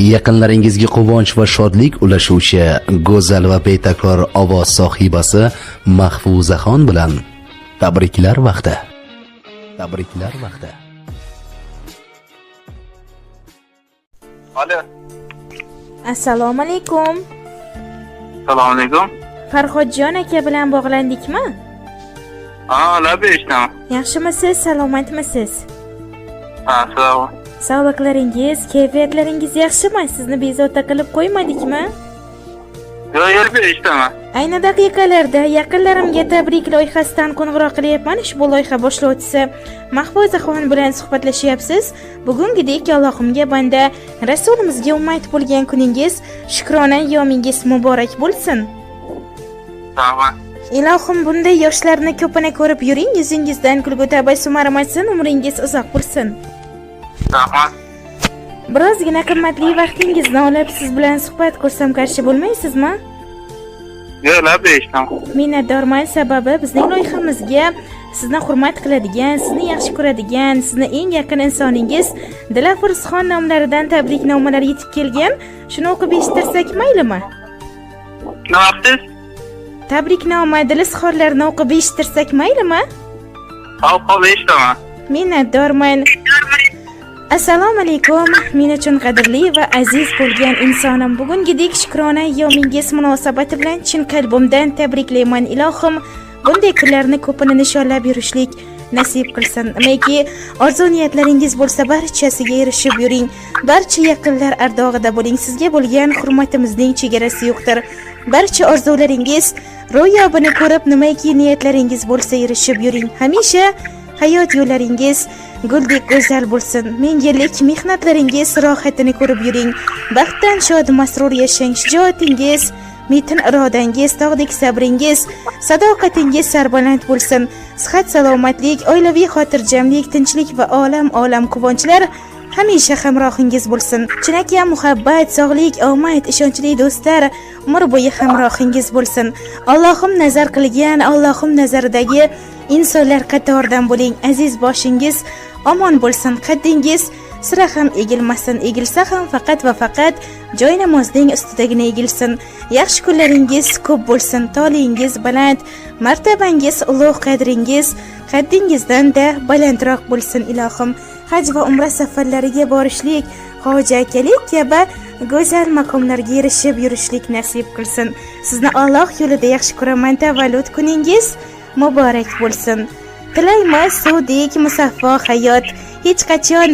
Yaqinlaringizga quvonch va shodlik ulashuvchi go'zal va betakror ovoz sohibasi Mahfuzaxon bilan tabriklar vaqti. Alo. Assalomu alaykum. Assalomu alaykum. Farhodjon aka bilan bog'landikmi? Labi eshitaman. Yaxshimisiz, salomatmisiz? Salomat. Sog'liqlaringiz, kayfiyatlaringiz yaxshimi? Sizni bezovta qilib qo'ymadikmi? Yo'q, eshitaman. Ayni daqiqalarda yaqinlarimga tabrik loyihasidan qo'ng'iroq qilyapman. Ushbu loyiha boshlovchisi Mahfuzaxon bilan suhbatlashyapsiz. Bugungidek Allohimga banda, Rasulimizga ummat bo'lgan kuningiz, shukrona yomingiz muborak bo'lsin. Rahmat. Ilohim bunday yoshlarni ko'pini ko'rib yuring, yuzingizdan kulgu tabassum arimasin, umringiz uzoq bo'lsin. Rahmat. Birozgina qimmatli vaqtingizni olib siz bilan suhbat qursam qarshi bo'lmaysizmi? Yo'q, labi eshitaman. Minnatdorman, sababi bizning loyihamizga sizni hurmat qiladigan, sizni yaxshi ko'radigan, sizni eng yaqin insoningiz Dilafuruzxon nomlaridan tabriknomalar yetib kelgan. Shuni o'qib eshittirsak maylimi? Nima vaqtingiz? Tabriknoma, dilizxorlarni o'qib eshittirsak maylimi? Hop, eshitaman. Minnatdorman. Assalomu alaykum, men uchun qadrli va aziz bo'lgan insonim. Bugungidek shukrona yomingiz munosabati bilan chin qalbimdan tabriklayman. Ilohim bunday kunlarni ko'pini nishonlab yurishlik nasib qilsin. Nimaiki orzu niyatlaringiz bo'lsa, barchasiga erishib yuring. Barcha yaqinlar ardog'ida bo'ling. Sizga bo'lgan hurmatimizning chegarasi yo'qdir. Barcha orzularingiz ro'yobini ko'rib, nimaiki niyatlaringiz bo'lsa, erishib yuring. Hamisha hayot yo'llaringiz guldek go'zal bo'lsin. Ming yillik mehnatlaringiz rohatini ko'rib yuring. Baxtdan shod masrur yashang. Shijoatingiz, metin irodangiz, tog'dek sabringiz, sadoqatingiz sarbaland bo'lsin. Sihat, salomatlik, oilaviy xotirjamlik, tinchlik va olam quvonchlar hamisha hamrohingiz bo'lsin. Chinakam muhabbat, sog'lik, omad, ishonchli do'stlar umr bo'yi hamrohingiz bo'lsin. Allohim nazar qilgan, Allohim nazaridagi insonlar qatoridan bo'ling. Aziz boshingiz omon bo'lsin. Qaddingiz sira ham egilmasin. Egilsa ham faqat va faqat joy namozning ustidagina egilsin. Yaxshi kunlaringiz ko'p bo'lsin. Tolingiz baland, martabangiz ulug', qadringiz qaddingizdan-da balandroq bo'lsin. Ilohim haj va umra safarlariga borishlik, hoji akalik kabi go'zal maqomlarga erishib yurishlik nasib qilsin. Sizni Alloh yo'lida yaxshi ko'raman. Tavallud kuningiz muborak bo'lsin. Tilaymiz suvdek musaffo hayot, hech qachon